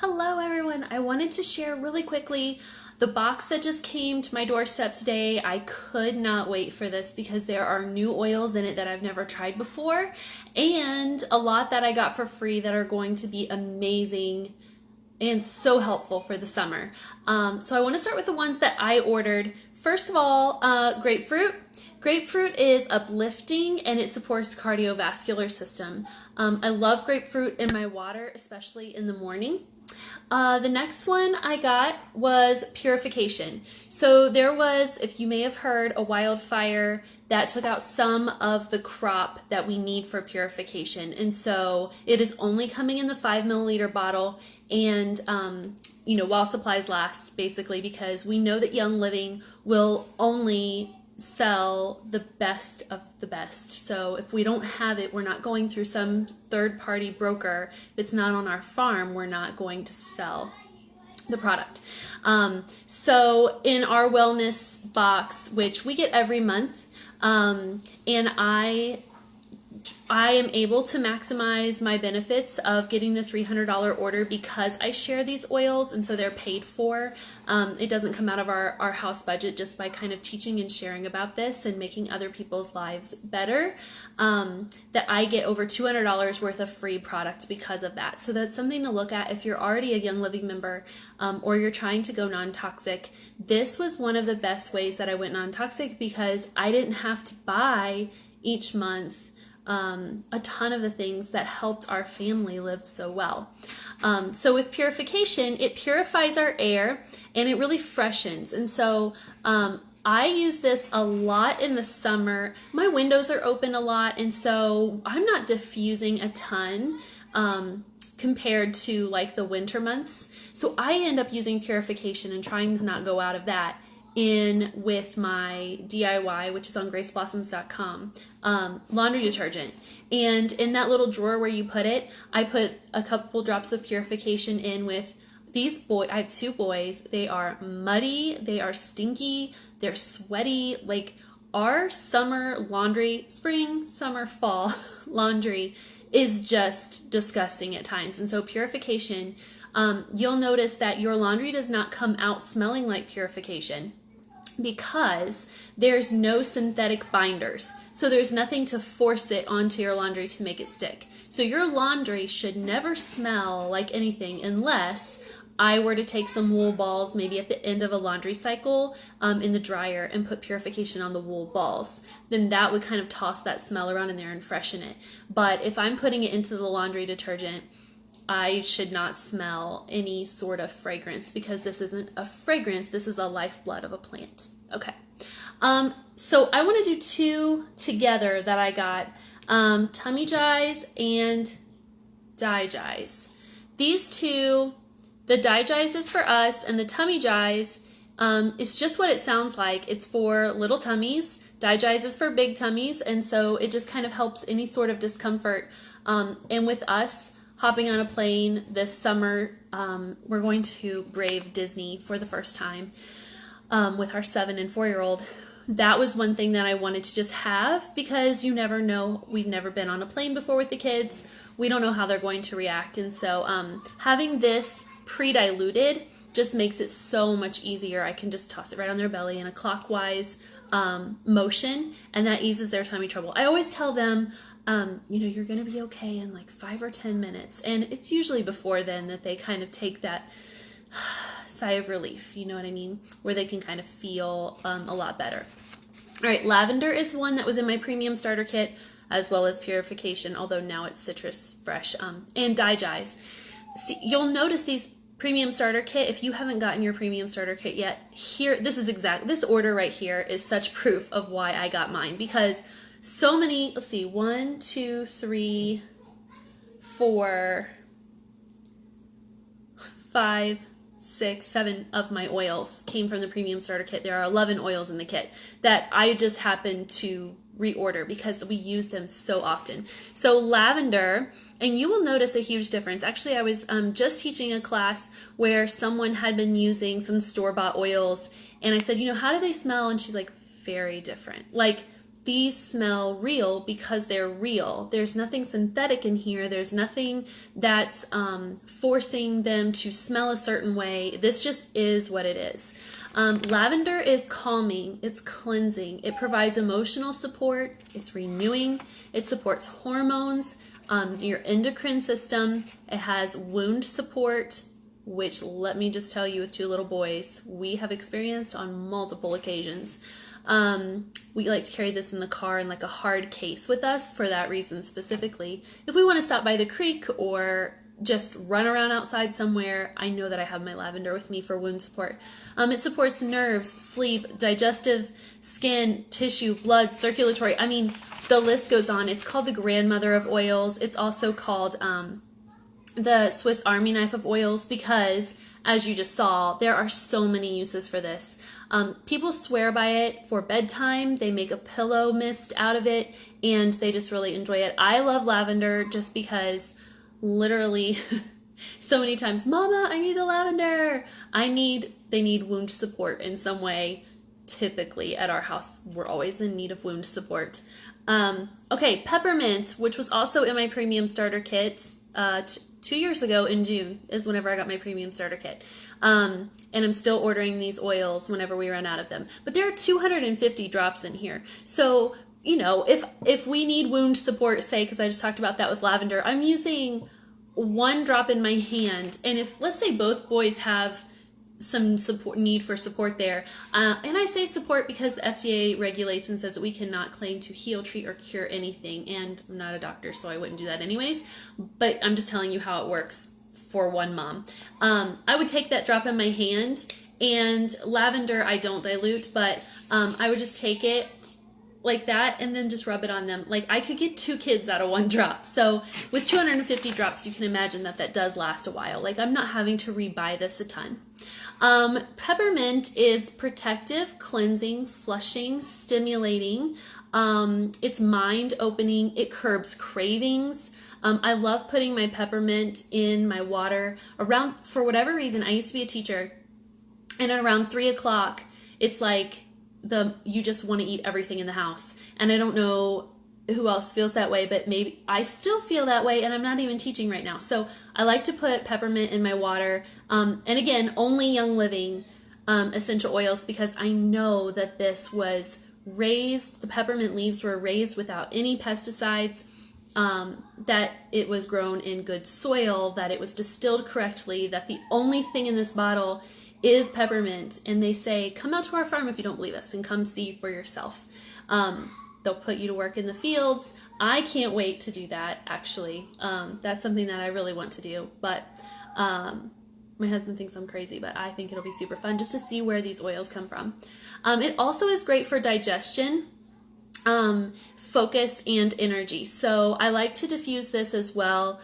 Hello everyone, I wanted to share really quickly the box that just came to my doorstep today. I could not wait for this because there are new oils in it that I've never tried before and a lot that I got for free that are going to be amazing and so helpful for the summer. So I want to start with the ones that I ordered. First of all, grapefruit. Grapefruit is uplifting and it supports cardiovascular system. I love grapefruit in my water, especially in the morning. The next one I got was purification. So there was, if you may have heard, a wildfire that took out some of the crop that we need for purification. And so it is only coming in the 5 milliliter bottle and, while supplies last, basically, because we know that Young Living will only sell the best of the best. So if we don't have it, we're not going through some third-party broker. If it's not on our farm, we're not going to sell the product. So in our wellness box, which we get every month, and I am able to maximize my benefits of getting the $300 order because I share these oils, and so they're paid for. It doesn't come out of our house budget, just by kind of teaching and sharing about this and making other people's lives better, that I get over $200 worth of free product because of that. So that's something to look at if you're already a Young Living member, or you're trying to go non-toxic. This was one of the best ways that I went non-toxic because I didn't have to buy each month a ton of the things that helped our family live so well. So with purification, it purifies our air and it really freshens. And so I use this a lot in the summer. My windows are open a lot, and so I'm not diffusing a ton compared to like the winter months. So I end up using purification and trying to not go out of that in with my DIY, which is on graceblossoms.com, laundry detergent. And in that little drawer where you put it, I put a couple drops of purification in with these boys. I have two boys. They are muddy, they are stinky, they're sweaty. Like our summer laundry, spring, summer, fall laundry is just disgusting at times. And so purification, you'll notice that your laundry does not come out smelling like purification, because there's no synthetic binders. So there's nothing to force it onto your laundry to make it stick. So your laundry should never smell like anything unless I were to take some wool balls, maybe at the end of a laundry cycle, in the dryer and put purification on the wool balls. Then that would kind of toss that smell around in there and freshen it. But if I'm putting it into the laundry detergent, I should not smell any sort of fragrance, because this isn't a fragrance, this is a lifeblood of a plant. Okay, so I want to do two together that I got, Tummy Jies and Digize. These two, the Digize is for us, and the Tummy Jies is just what it sounds like. It's for little tummies. Digize is for big tummies, and so it just kind of helps any sort of discomfort. And with us hopping on a plane this summer, we're going to brave Disney for the first time with our 7 and 4-year-old. That was one thing that I wanted to just have, because you never know. We've never been on a plane before with the kids. We don't know how they're going to react. And so having this pre-diluted just makes it so much easier. I can just toss it right on their belly in a clockwise motion, and that eases their tummy trouble. I always tell them, you're going to be okay in like 5 or 10 minutes. And it's usually before then that they kind of take that sigh of relief, you know what I mean? Where they can kind of feel a lot better. All right, lavender is one that was in my premium starter kit, as well as purification, although now it's citrus fresh, and Digize. See, you'll notice these premium starter kit, if you haven't gotten your premium starter kit yet, this order right here is such proof of why I got mine, because so many, let's see, 1, 2, 3, 4, 5, 6, 7 of my oils came from the premium starter kit. There are 11 oils in the kit that I just happened to reorder because we use them so often. So lavender, and you will notice a huge difference. Actually, I was just teaching a class where someone had been using some store-bought oils, and I said, how do they smell? And she's like, very different. Like, these smell real because they're real. There's nothing synthetic in here. There's nothing that's forcing them to smell a certain way. This just is what it is. Lavender is calming, it's cleansing, it provides emotional support, it's renewing, it supports hormones, your endocrine system, it has wound support, which, let me just tell you, with 2 little boys, we have experienced on multiple occasions. We like to carry this in the car in like a hard case with us for that reason specifically. If we want to stop by the creek or just run around outside somewhere, I know that I have my lavender with me for wound support. It supports nerves, sleep, digestive, skin, tissue, blood, circulatory. I mean, the list goes on. It's called the grandmother of oils. It's also called the Swiss Army knife of oils because, as you just saw, there are so many uses for this. People swear by it for bedtime. They make a pillow mist out of it, and they just really enjoy it. I love lavender just because literally so many times, Mama, I need the lavender. They need wound support in some way. Typically at our house, we're always in need of wound support. Okay, peppermint, which was also in my premium starter kit 2 years ago in June is whenever I got my premium starter kit. And I'm still ordering these oils whenever we run out of them. But there are 250 drops in here. So, you know, if we need wound support, say, because I just talked about that with lavender, I'm using 1 drop in my hand. And if, let's say, both boys have some need for support there, and I say support because the FDA regulates and says that we cannot claim to heal, treat, or cure anything. And I'm not a doctor, so I wouldn't do that anyways. But I'm just telling you how it works for one mom. I would take that drop in my hand, and lavender I don't dilute, but I would just take it like that and then just rub it on them. Like, I could get 2 kids out of 1 drop. So with 250 drops, you can imagine that does last a while. Like, I'm not having to rebuy this a ton. Peppermint is protective, cleansing, flushing, stimulating. It's mind opening. It curbs cravings. I love putting my peppermint in my water around, for whatever reason. I used to be a teacher, and at around 3 o'clock, it's like you just want to eat everything in the house. And I don't know who else feels that way, but maybe I still feel that way, and I'm not even teaching right now. So I like to put peppermint in my water. And again, only Young Living essential oils, because I know that this was raised, the peppermint leaves were raised without any pesticides, that it was grown in good soil, that it was distilled correctly, that the only thing in this bottle is peppermint. And they say, come out to our farm if you don't believe us and come see for yourself. They'll put you to work in the fields. I can't wait to do that, actually. That's something that I really want to do. But my husband thinks I'm crazy, but I think it'll be super fun just to see where these oils come from. It also is great for digestion, focus, and energy. So I like to diffuse this as well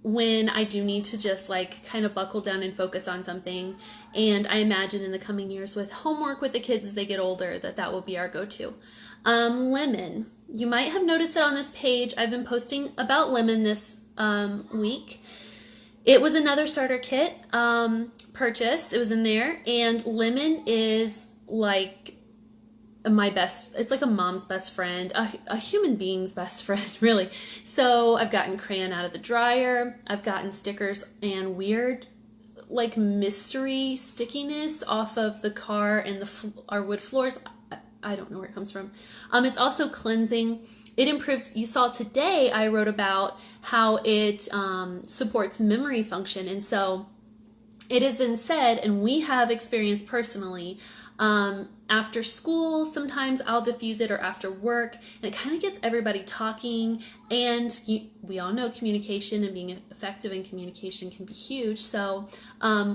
when I do need to just like kind of buckle down and focus on something. And I imagine in the coming years with homework with the kids as they get older, that will be our go-to. Lemon. You might have noticed that on this page, I've been posting about lemon this week. It was another starter kit purchase. It was in there. And lemon is like it's like a mom's best friend, a human being's best friend, really. So I've gotten crayon out of the dryer. I've gotten stickers and weird, like, mystery stickiness off of the car and our wood floors. I don't know where it comes from. It's also cleansing. It improves. You saw today I wrote about how it supports memory function. And so it has been said, and we have experienced personally, after school, sometimes I'll diffuse it, or after work, and it kind of gets everybody talking. And we all know communication and being effective in communication can be huge. So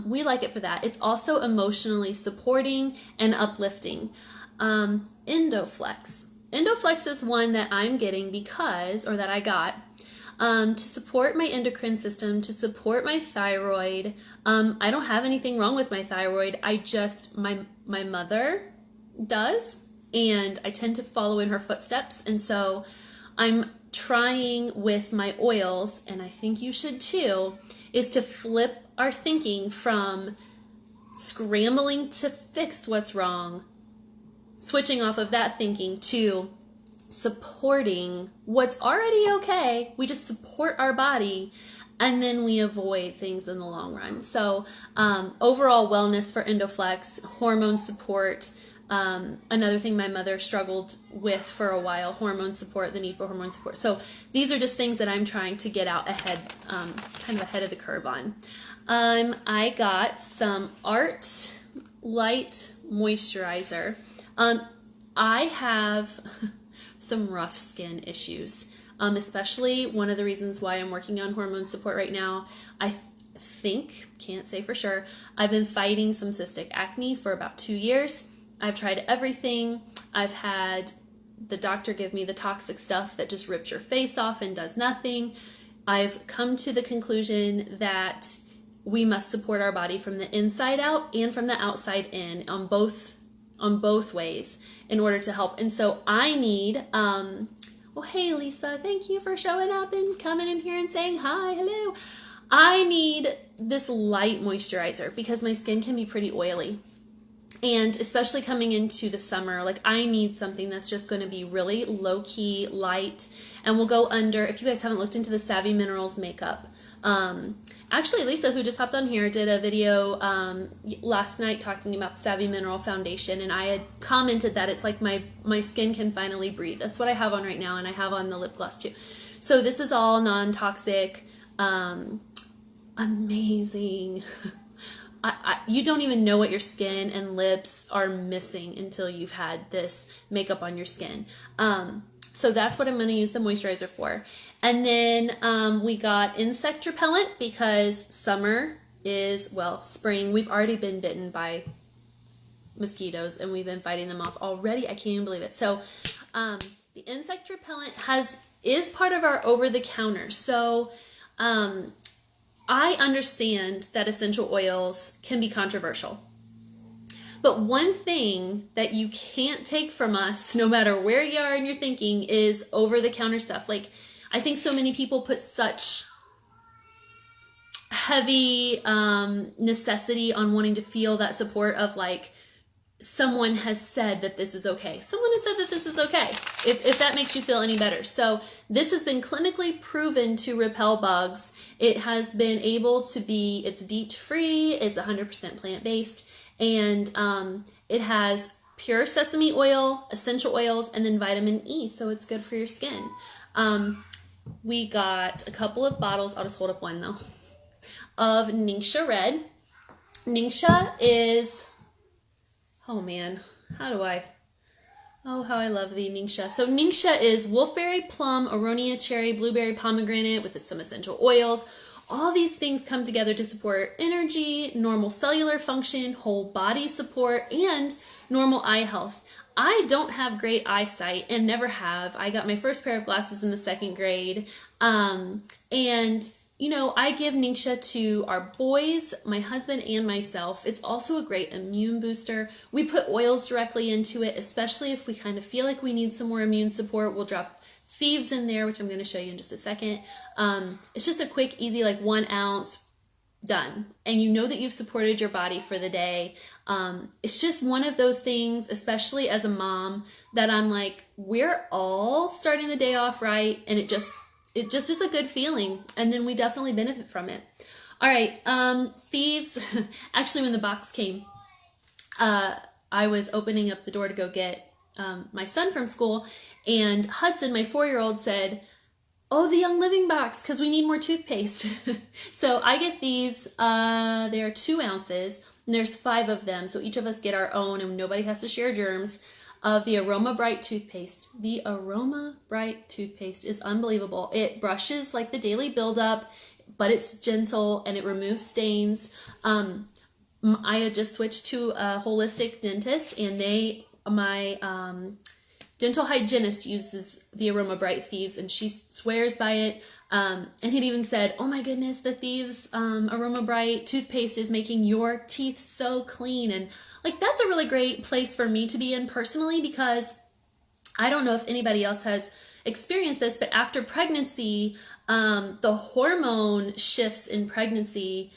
we like it for that. It's also emotionally supporting and uplifting. Endoflex. Endoflex is one that I'm getting that I got to support my endocrine system, to support my thyroid. I don't have anything wrong with my thyroid. My mother does, and I tend to follow in her footsteps. And so I'm trying with my oils, and I think you should too, is to flip our thinking from scrambling to fix what's wrong switching off of that thinking to supporting what's already okay. We just support our body, and then we avoid things in the long run. So overall wellness for Endoflex, hormone support. Another thing my mother struggled with for a while, hormone support, the need for hormone support. So these are just things that I'm trying to get out ahead, kind of ahead of the curve on. I got some Art Light Moisturizer. I have some rough skin issues, especially one of the reasons why I'm working on hormone support right now. I think, can't say for sure, I've been fighting some cystic acne for about 2 years. I've tried everything. I've had the doctor give me the toxic stuff that just rips your face off and does nothing. I've come to the conclusion that we must support our body from the inside out and from the outside in on both ways in order to help. And so I need, well, hey Lisa, thank you for showing up and coming in here and saying hi, hello. I need this light moisturizer because my skin can be pretty oily. And especially coming into the summer, like I need something that's just going to be really low-key, light, and will go under, if you guys haven't looked into the Savvy Minerals makeup. Actually, Lisa, who just hopped on here, did a video last night talking about Savvy Mineral Foundation, and I had commented that it's like my skin can finally breathe. That's what I have on right now, and I have on the lip gloss too. So this is all non-toxic, amazing. You don't even know what your skin and lips are missing until you've had this makeup on your skin. So that's what I'm going to use the moisturizer for. And then we got insect repellent because summer is, well, spring. We've already been bitten by mosquitoes and we've been fighting them off already. I can't even believe it. So the insect repellent is part of our over-the-counter. So I understand that essential oils can be controversial. But one thing that you can't take from us, no matter where you are in your thinking, is over-the-counter stuff. Like, I think so many people put such heavy necessity on wanting to feel that support of like, someone has said that this is okay. Someone has said that this is okay, if that makes you feel any better. So this has been clinically proven to repel bugs. It has been able to be, it's DEET-free, it's 100% plant-based, and it has pure sesame oil, essential oils, and then vitamin E, so it's good for your skin. We got a couple of bottles, I'll just hold up one though, of Ningxia Red. Ningxia is, oh man, how I love the Ningxia. So Ningxia is wolfberry, plum, aronia cherry, blueberry, pomegranate with some essential oils. All these things come together to support energy, normal cellular function, whole body support, and normal eye health. I don't have great eyesight and never have. I got my first pair of glasses in the 2nd grade. And you know, I give Ningxia to our boys, my husband, and myself. It's also a great immune booster. We put oils directly into it, especially if we kind of feel like we need some more immune support. We'll drop thieves in there, which I'm going to show you in just a second. It's just a quick, easy, like 1 ounce, done. And you know that you've supported your body for the day. It's just one of those things, especially as a mom, that I'm like, we're all starting the day off right, and it just is a good feeling, and then we definitely benefit from it. All right, thieves. Actually, when the box came, I was opening up the door to go get my son from school, and Hudson, my 4-year-old, said, oh, the Young Living box, because we need more toothpaste. So I get these, they're 2 ounces, and there's 5 of them, so each of us get our own, and nobody has to share germs, of the Aroma Bright toothpaste. The Aroma Bright toothpaste is unbelievable. It brushes like the daily buildup, but it's gentle and it removes stains. I had just switched to a holistic dentist, and my dental hygienist uses the Aroma Bright Thieves, and she swears by it. And he'd even said, oh my goodness, the Thieves Aroma Bright toothpaste is making your teeth so clean. And like, that's a really great place for me to be in personally, because I don't know if anybody else has experienced this, but after pregnancy, the hormone shifts in pregnancy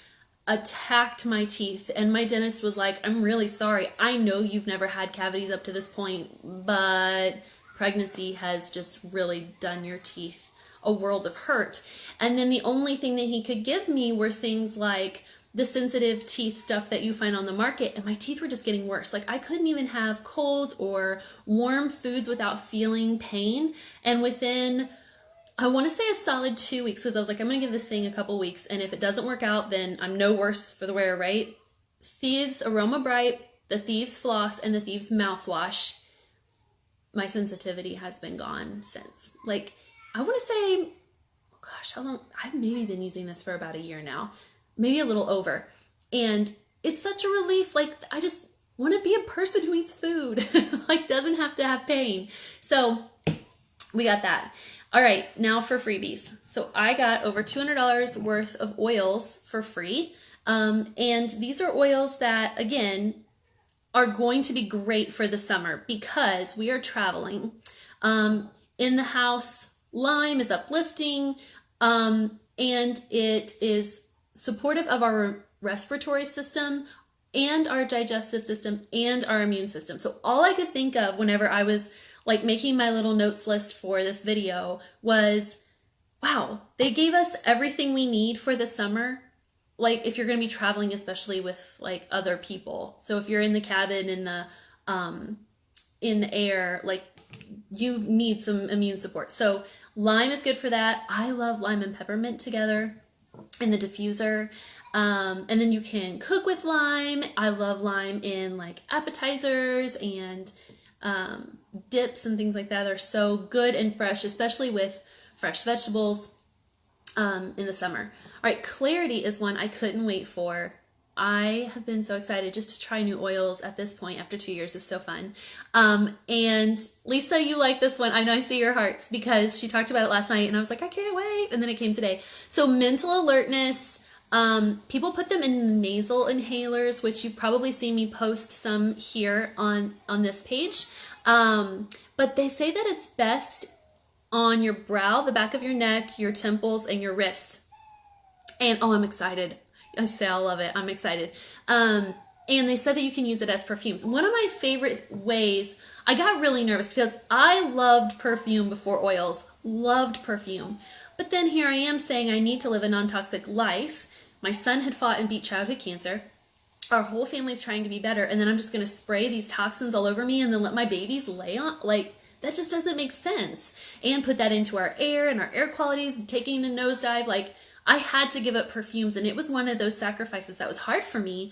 attacked my teeth, and my dentist was like, I'm really sorry. I know you've never had cavities up to this point, but pregnancy has just really done your teeth a world of hurt. And then the only thing that he could give me were things like the sensitive teeth stuff that you find on the market, and my teeth were just getting worse. Like, I couldn't even have cold or warm foods without feeling pain. And within, I want to say, a solid 2 weeks, because I was like, I'm going to give this thing a couple weeks, and if it doesn't work out, then I'm no worse for the wear, right? Thieves Aroma Bright, the Thieves Floss, and the Thieves Mouthwash, my sensitivity has been gone since. Like, I want to say, oh gosh, how long? I've maybe been using this for about a year now, maybe a little over. And it's such a relief. Like, I just want to be a person who eats food, like, doesn't have to have pain. So we got that. All right, now for freebies. So I got over $200 worth of oils for free. And these are oils that, again, are going to be great for the summer because we are traveling. In the house, lime is uplifting, and it is supportive of our respiratory system and our digestive system and our immune system. So all I could think of whenever I was like making my little notes list for this video was, wow, they gave us everything we need for the summer. Like, if you're going to be traveling, especially with like other people. So if you're in the cabin, in the air, like, you need some immune support. So lime is good for that. I love lime and peppermint together in the diffuser. And then you can cook with lime. I love lime in like appetizers and dips and things like that. Are so good and fresh, especially with fresh vegetables in the summer. All right, Clarity is one I couldn't wait for. I have been so excited just to try new oils at this point after 2 years. Is so fun. And Lisa, you like this one. I know, I see your hearts, because she talked about it last night and I was like, I can't wait. And then it came today. So mental alertness, people put them in nasal inhalers, which you've probably seen me post some here on this page. But they say that it's best on your brow, the back of your neck, your temples, and your wrist. And oh, I'm excited. I say I love it. I'm excited. And they said that you can use it as perfumes. One of my favorite ways, I got really nervous because I loved perfume before oils, loved perfume. But then here I am saying I need to live a non-toxic life. My son had fought and beat childhood cancer. Our whole family's trying to be better. And then I'm just going to spray these toxins all over me and then let my babies lay on, like, that just doesn't make sense. And put that into our air, and our air quality's taking a nosedive. Like, I had to give up perfumes, and it was one of those sacrifices that was hard for me.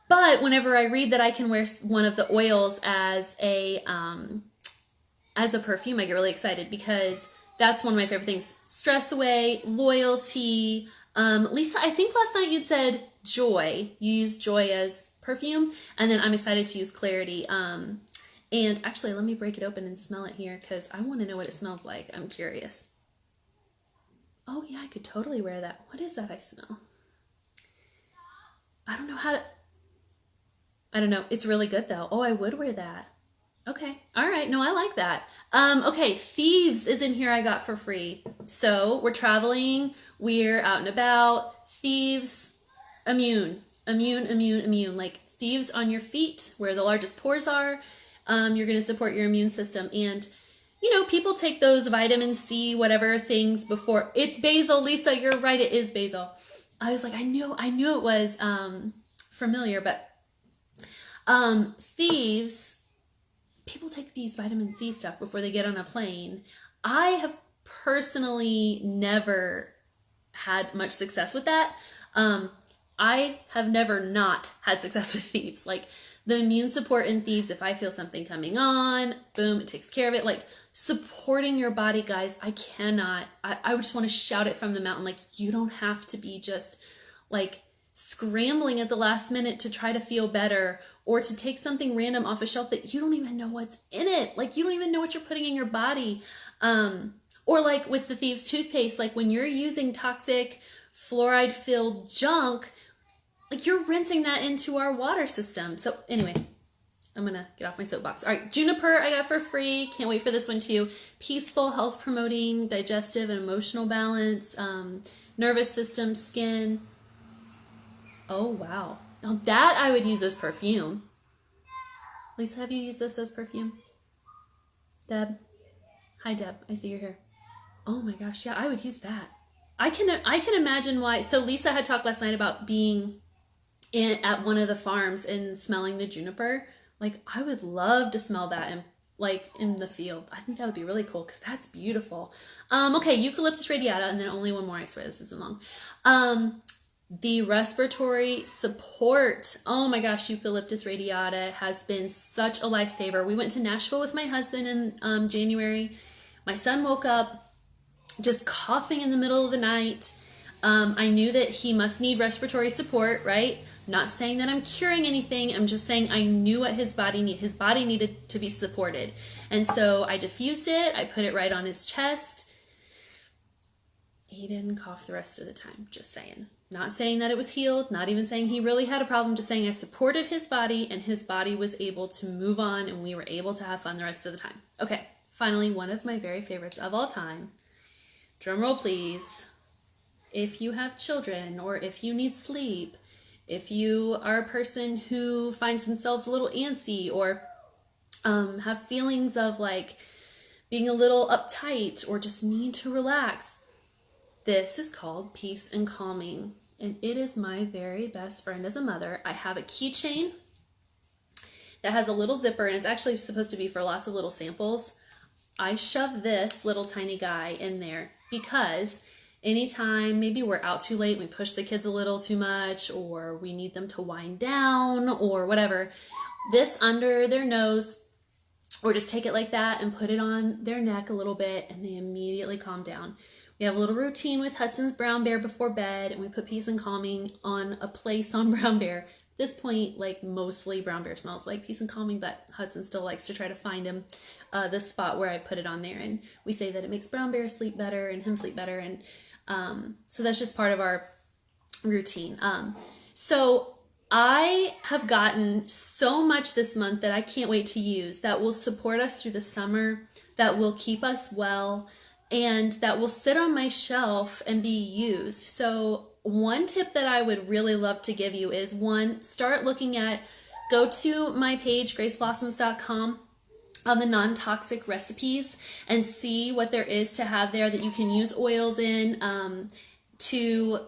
But whenever I read that I can wear one of the oils as a perfume, I get really excited, because that's one of my favorite things. Stress away, loyalty. Lisa, I think last night you'd said joy. You use joy as perfume, and then I'm excited to use Clarity. And actually, let me break it open and smell it here, because I want to know what it smells like. I'm curious. Oh yeah, I could totally wear that. What is that I smell? I don't know how to... I don't know. It's really good though. Oh, I would wear that. Okay. All right. No, I like that. Okay. Thieves is in here I got for free. So we're traveling. We're out and about. Thieves, immune. Like Thieves on your feet, where the largest pores are. You're going to support your immune system. And, you know, people take those vitamin C, whatever things before. It's basil, Lisa. You're right. It is basil. I was like, I knew it was familiar, but Thieves, people take these vitamin C stuff before they get on a plane. I have personally never had much success with that. I have never not had success with Thieves. Like, the immune support in Thieves, if I feel something coming on, boom, it takes care of it. Like, supporting your body, guys, I just want to shout it from the mountain. Like, you don't have to be just like scrambling at the last minute to try to feel better, or to take something random off a shelf that you don't even know what's in it. Like, you don't even know what you're putting in your body. Or like with the Thieves toothpaste, like when you're using toxic fluoride filled junk, like, you're rinsing that into our water system. So anyway, I'm going to get off my soapbox. All right, Juniper I got for free. Can't wait for this one too. Peaceful, health promoting, digestive and emotional balance, nervous system, skin. Oh, wow. Now that I would use as perfume. Lisa, have you used this as perfume? Deb? Hi, Deb. I see you're here. Oh my gosh, yeah, I would use that. I can imagine why. So Lisa had talked last night about being at one of the farms and smelling the juniper. Like, I would love to smell that in the field. I think that would be really cool because that's beautiful. Okay, eucalyptus radiata, and then only one more. I swear this isn't long. The respiratory support. Oh my gosh, eucalyptus radiata has been such a lifesaver. We went to Nashville with my husband in January. My son woke up just coughing in the middle of the night. I knew that he must need respiratory support, right? Not saying that I'm curing anything. I'm just saying I knew what his body needed. His body needed to be supported. And so I diffused it. I put it right on his chest. He didn't cough the rest of the time. Just saying. Not saying that it was healed. Not even saying he really had a problem. Just saying I supported his body and his body was able to move on and we were able to have fun the rest of the time. Okay. Finally, one of my very favorites of all time. Drum roll, please. If you have children or if you need sleep, if you are a person who finds themselves a little antsy or have feelings of like being a little uptight or just need to relax, this is called Peace and Calming. And it is my very best friend as a mother. I have a keychain that has a little zipper and it's actually supposed to be for lots of little samples. I shove this little tiny guy in there because anytime maybe we're out too late, we push the kids a little too much, or we need them to wind down or whatever, this under their nose, or just take it like that and put it on their neck a little bit and they immediately calm down. We have a little routine with Hudson's Brown Bear before bed and we put Peace and Calming on a place on Brown Bear. At this point, like mostly Brown Bear smells like Peace and Calming, but Hudson still likes to try to find him the spot where I put it on there. And we say that it makes Brown Bear sleep better and him sleep better. And so that's just part of our routine. So I have gotten so much this month that I can't wait to use that will support us through the summer, that will keep us well, and that will sit on my shelf and be used. So one tip that I would really love to give you is one, go to my page, graceblossoms.com, on the non-toxic recipes and see what there is to have there that you can use oils in to,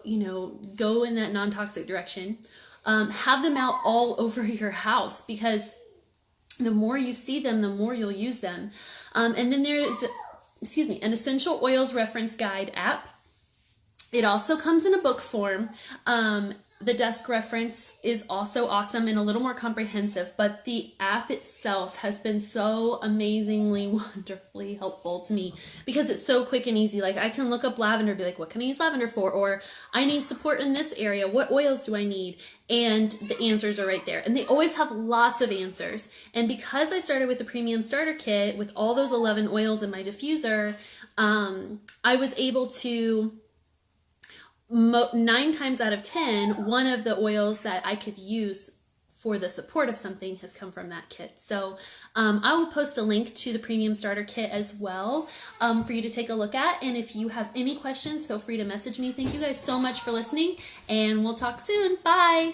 go in that non-toxic direction. Have them out all over your house because the more you see them, the more you'll use them. And then there is, an essential oils reference guide app. It also comes in a book form. The desk reference is also awesome and a little more comprehensive, but the app itself has been so amazingly, wonderfully helpful to me because it's so quick and easy. Like I can look up lavender, be like, what can I use lavender for? Or I need support in this area. What oils do I need? And the answers are right there. And they always have lots of answers. And because I started with the premium starter kit with all those 11 oils in my diffuser, I was able to 9 times out of 10, one of the oils that I could use for the support of something has come from that kit. So I will post a link to the premium starter kit as well for you to take a look at. And if you have any questions, feel free to message me. Thank you guys so much for listening and we'll talk soon. Bye.